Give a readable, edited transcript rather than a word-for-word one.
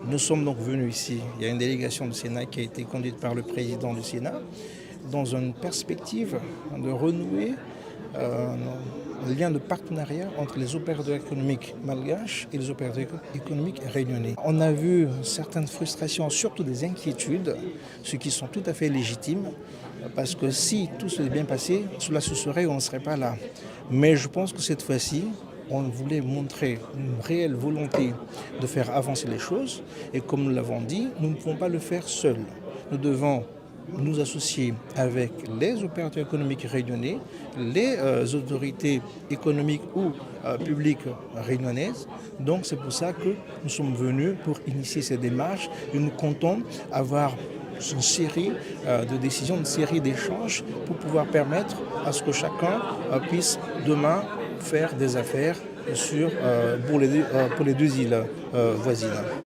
Nous sommes donc venus ici, il y a une délégation du Sénat qui a été conduite par le président du Sénat, dans une perspective de renouer un lien de partenariat entre les opérateurs économiques malgaches et les opérateurs économiques réunionnais. On a vu certaines frustrations, surtout des inquiétudes, ce qui sont tout à fait légitimes, parce que si tout s'est bien passé, cela se serait, on ne serait pas là. Mais je pense que cette fois-ci, on voulait montrer une réelle volonté de faire avancer les choses. Et comme nous l'avons dit, nous ne pouvons pas le faire seuls. Nous devons nous associer avec les opérateurs économiques réunionnais, les autorités économiques ou publiques réunionnaises. Donc c'est pour ça que nous sommes venus pour initier ces démarches et nous comptons avoir une série de décisions, une série d'échanges pour pouvoir permettre à ce que chacun puisse demain faire des affaires pour les deux îles voisines.